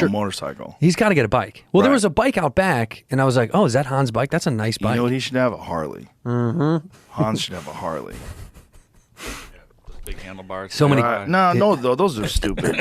a motorcycle. He's got to get a bike. Well, Right. there was a bike out back, and I was like, oh, is that Hans' bike? That's a nice bike. You know what he should have? A Harley. Mm-hmm. Hans should have a Harley. Those big handlebars. So many- No, those are stupid.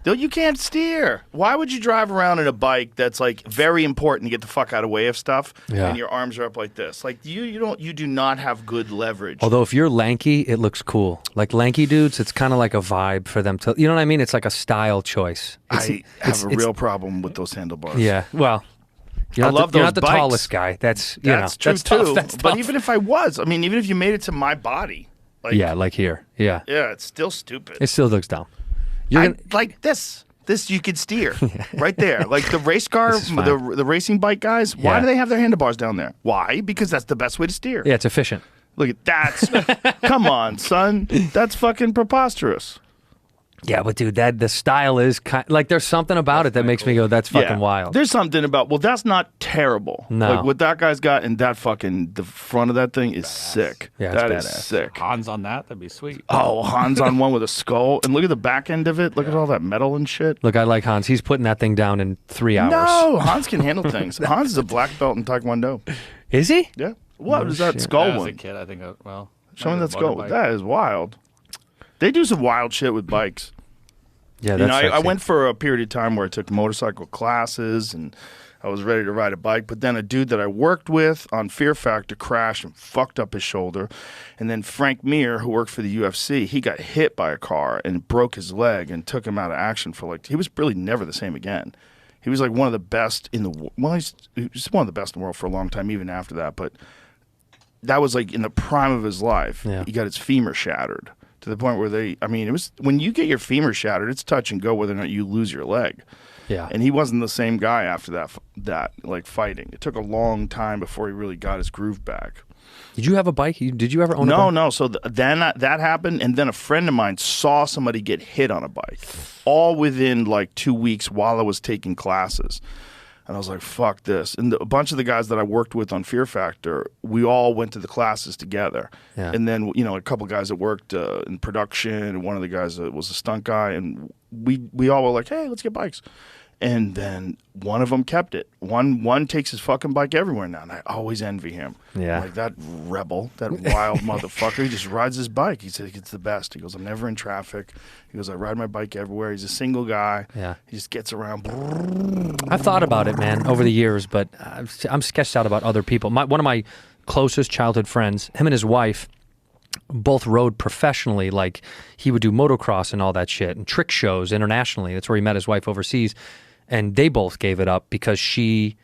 You can't steer. Why would you drive around in a bike that's like very important to get the fuck out of the way of stuff, Yeah. and your arms are up like this? Like you do not have good leverage. Although if you're lanky, it looks cool. Like lanky dudes, it's kind of like a vibe for them to, you know what I mean? It's like a style choice. I have a real problem with those handlebars. Yeah, well, you're I not love the, you're those not the bikes. tallest guy. That's True that's too. tough. That's But tough. even if I was, I mean, even if you made it to my body, like, yeah, like here. Yeah, yeah, it's still stupid. it still looks dumb. You're gonna, Like this. This you could steer right there. Like the race car, This is fine. the racing bike guys. Why Yeah. do they have their handlebars down there? Why? Because that's the best way to steer. yeah, it's efficient. Look at that. Come on, son. That's fucking preposterous. Yeah, but dude, the style is like there's something about it that makes me go, that's fucking wild. There's something about, well, that's not terrible. No. Like what that guy's got, and that fucking, the front of that thing is sick. Yeah, it's that is badass. sick. Hans on that, that'd be sweet. Oh, Hans on one with a skull. And look at the back end of it. Look at all that metal and shit. Look, I like Hans. He's putting that thing down in 3 hours. No, Hans can handle things. Hans is a black belt in Taekwondo. Is he? Yeah. What is that shit. skull As a one? kid, I think, well. Show me that skull. motorbike. That is wild. They do some wild shit with bikes. Yeah, You that's know, I sexy. went for a period of time where I took motorcycle classes and I was ready to ride a bike, but then a dude that I worked with on Fear Factor crashed and fucked up his shoulder. And then Frank Mir, who worked for the UFC, he got hit by a car and broke his leg and took him out of action for he was really never the same again. He was like one of the best in the he was one of the best in the world for a long time, even after that. But that was like in the prime of his life. Yeah. He got his femur shattered. To the point where it was when you get your femur shattered, it's touch and go whether or not you lose your leg. Yeah. And he wasn't the same guy after that like fighting. It took a long time before he really got his groove back. Did you have a bike? Did you ever own a bike? No. So then that happened, and then a friend of mine saw somebody get hit on a bike, all within like 2 weeks while I was taking classes. And I was like, fuck this. And a bunch of the guys that I worked with on Fear Factor, we all went to the classes together. Yeah. And then, a couple guys that worked in production, and one of the guys that was a stunt guy, and we all were like, hey, let's get bikes. And then one of them kept it. One takes his fucking bike everywhere now, and I always envy him. Yeah. Like that rebel, that wild motherfucker. He just rides his bike. He said it's the best. He goes, I'm never in traffic. He goes, I ride my bike everywhere. He's a single guy. Yeah. He just gets around. I've thought about it, man, over the years, but I'm sketched out about other people. One of my closest childhood friends, him and his wife, both rode professionally. Like he would do motocross and all that shit and trick shows internationally. That's where he met his wife overseas. And they both gave it up because I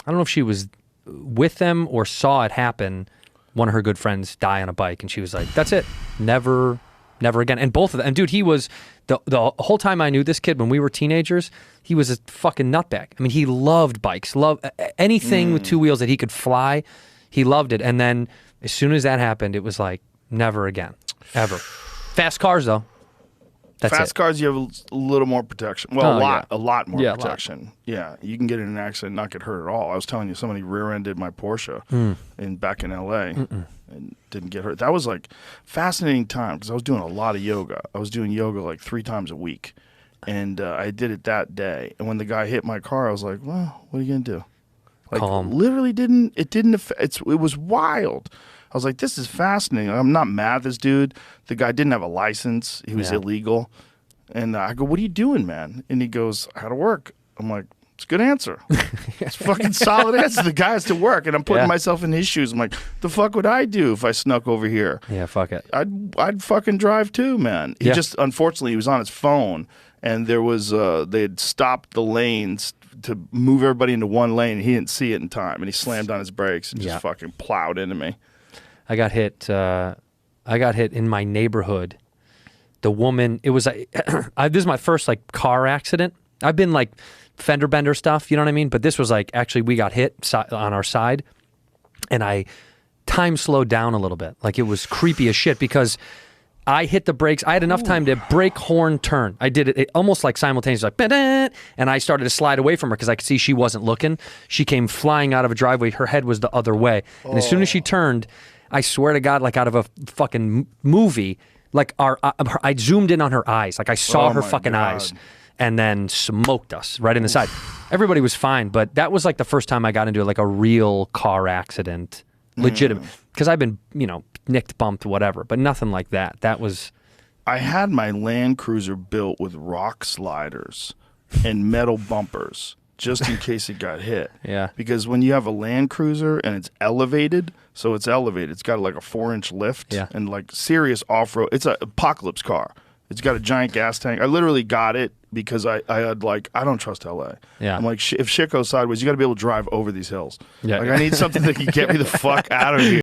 don't know if she was with them or saw it happen. One of her good friends die on a bike, and she was like, that's it. Never again. And both of them, and dude, he was, the whole time I knew this kid when we were teenagers, he was a fucking nutbag. I mean, he loved bikes, loved anything with two wheels that he could fly. He loved it. And then as soon as that happened, it was like, never again, ever. Fast cars, though. That's Fast it. cars, you have a little more protection. Well, Oh, a lot more Yeah, a lot. protection. Yeah, you can get in an accident and not get hurt at all. I was telling you, somebody rear-ended my Porsche back in L.A. and didn't get hurt. That was like fascinating time because I was doing a lot of yoga. I was doing yoga like 3 times a week, and I did it that day. And when the guy hit my car, I was like, well, what are you going to do? Like, Calm. literally it was wild. I was like, this is fascinating. I'm not mad at this dude. The guy didn't have a license. He was Yeah. illegal. And I go, what are you doing, man? And he goes, I had to work. I'm like, it's a good answer. It's a fucking solid answer. The guy has to work. And I'm putting Yeah. myself in his shoes. I'm like, the fuck would I do if I snuck over here? Yeah, fuck it. I'd fucking drive too, man. He Yeah. just, unfortunately, he was on his phone. And there was, they had stopped the lanes to move everybody into one lane. And he didn't see it in time. And he slammed on his brakes and Yeah. just fucking plowed into me. I got hit in my neighborhood. The woman, it was this is my first like car accident. I've been like fender bender stuff, you know what I mean? But this was like, actually we got hit on our side, and time slowed down a little bit. Like it was creepy as shit because I hit the brakes. I had enough time to brake, horn, turn. I did it almost like simultaneously, like, "Ba-da!" And I started to slide away from her because I could see she wasn't looking. She came flying out of a driveway. Her head was the other way. And as soon as she turned, I swear to God, like out of a fucking movie, like I zoomed in on her eyes. Like I saw Oh her my fucking God. eyes. and then smoked us right in the side. Everybody was fine, but that was like the first time I got into like a real car accident, legitimate. Because I've been, nicked, bumped, whatever, but nothing like that. That was... I had my Land Cruiser built with rock sliders and metal bumpers just in case it got hit. Yeah. Because when you have a Land Cruiser and it's elevated, it's got like a 4-inch lift and like serious off-road. It's an apocalypse car. It's got a giant gas tank. I literally got it because I had like, I don't trust LA. Yeah. I'm like, if shit goes sideways, you got to be able to drive over these hills. Yeah. Like I need something that can get me the fuck out of here.